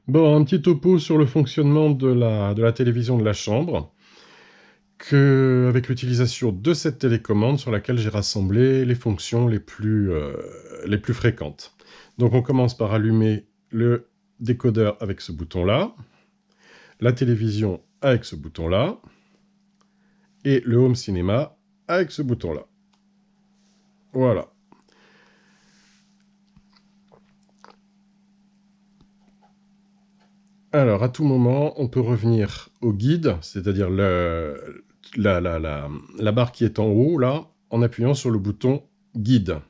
Bon, un petit topo sur le fonctionnement de la télévision de la chambre, avec l'utilisation de cette télécommande sur laquelle j'ai rassemblé les fonctions les plus fréquentes. Donc on commence par allumer le décodeur avec ce bouton-là, la télévision avec ce bouton-là, et le home cinéma avec ce bouton-là. Voilà. Alors, à tout moment, on peut revenir au guide, c'est-à-dire la barre qui est en haut, là, en appuyant sur le bouton « Guide ».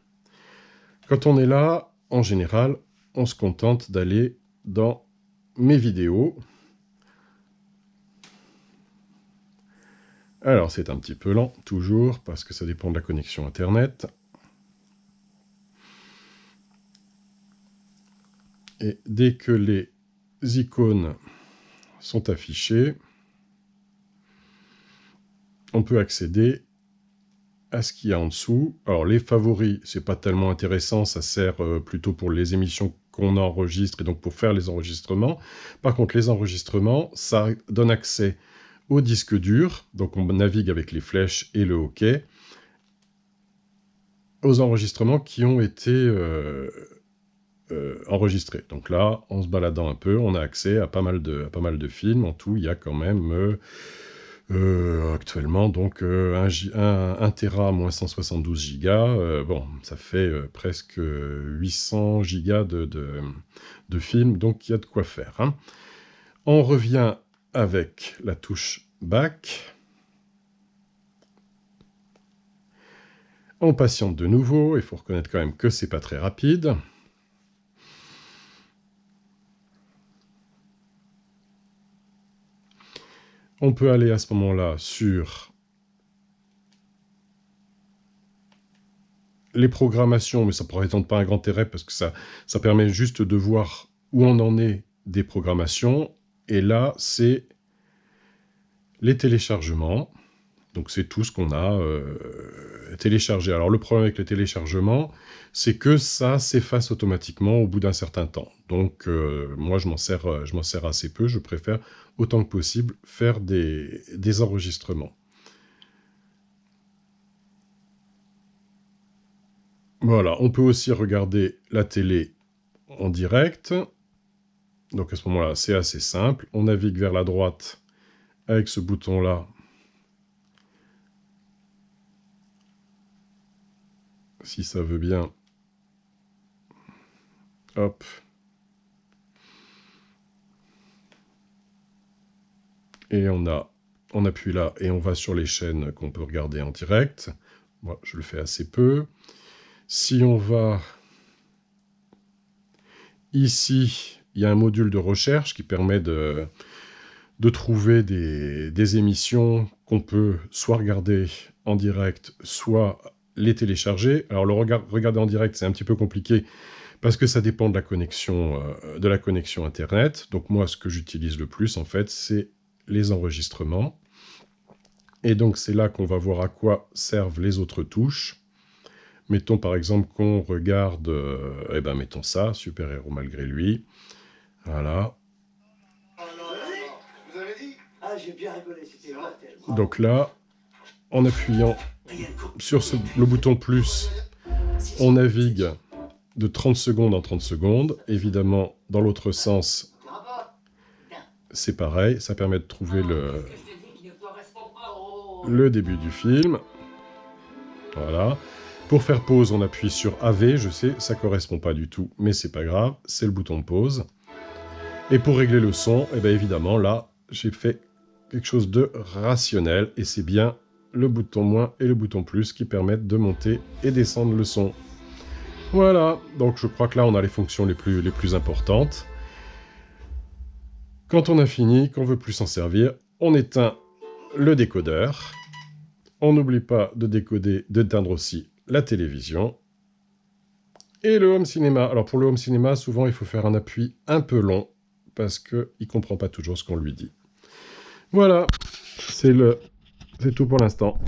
Quand on est là, en général, on se contente d'aller dans « Mes vidéos ». Alors, c'est un petit peu lent, toujours, parce que ça dépend de la connexion Internet. Et dès que les icônes sont affichées, on peut accéder à ce qu'il y a en dessous. Alors, les favoris, c'est pas tellement intéressant, ça sert plutôt pour les émissions qu'on enregistre et donc pour faire les enregistrements. Par contre, les enregistrements, ça donne accès au disque dur, donc on navigue avec les flèches et le hockey, aux enregistrements qui ont été enregistrés. Donc là, en se baladant un peu, on a accès à pas mal de films. En tout, il y a quand même actuellement donc 1 Tera moins 172 gigas. Bon, ça fait presque 800 gigas de films, donc il y a de quoi faire. Hein. On revient avec la touche Back. On patiente de nouveau, il faut reconnaître quand même que c'est pas très rapide. On peut aller à ce moment-là sur les programmations, mais ça ne présente pas un grand intérêt parce que ça permet juste de voir où on en est des programmations. Et là, c'est les téléchargements. Donc c'est tout ce qu'on a téléchargé. Alors le problème avec le téléchargement, c'est que ça s'efface automatiquement au bout d'un certain temps. Donc moi je m'en sers assez peu, je préfère autant que possible faire des enregistrements. Voilà, on peut aussi regarder la télé en direct. Donc à ce moment-là, c'est assez simple. On navigue vers la droite avec ce bouton-là. Si ça veut bien. Hop. Et on appuie là et on va sur les chaînes qu'on peut regarder en direct. Moi, je le fais assez peu. Si on va ici, il y a un module de recherche qui permet de trouver des émissions qu'on peut soit regarder en direct, soit les télécharger. Alors le regarder en direct, c'est un petit peu compliqué parce que ça dépend de la connexion Internet. Donc moi, ce que j'utilise le plus, en fait, c'est les enregistrements. Et donc c'est là qu'on va voir à quoi servent les autres touches. Mettons par exemple qu'on regarde, mettons ça, super-héros malgré lui. Voilà. Donc là, en appuyant sur le bouton plus, on navigue de 30 secondes en 30 secondes. Évidemment, dans l'autre sens, c'est pareil. Ça permet de trouver le début du film. Voilà. Pour faire pause, on appuie sur AV. Je sais, ça ne correspond pas du tout, mais c'est pas grave. C'est le bouton de pause. Et pour régler le son, évidemment, là, j'ai fait quelque chose de rationnel. Et c'est bien le bouton moins et le bouton plus qui permettent de monter et descendre le son. Voilà, donc je crois que là, on a les fonctions les plus importantes. Quand on a fini, qu'on veut plus s'en servir, on éteint le décodeur. On n'oublie pas de décoder, d'éteindre aussi la télévision. Et le home cinéma. Alors pour le home cinéma, souvent, il faut faire un appui un peu long parce qu'il ne comprend pas toujours ce qu'on lui dit. Voilà, c'est tout pour l'instant.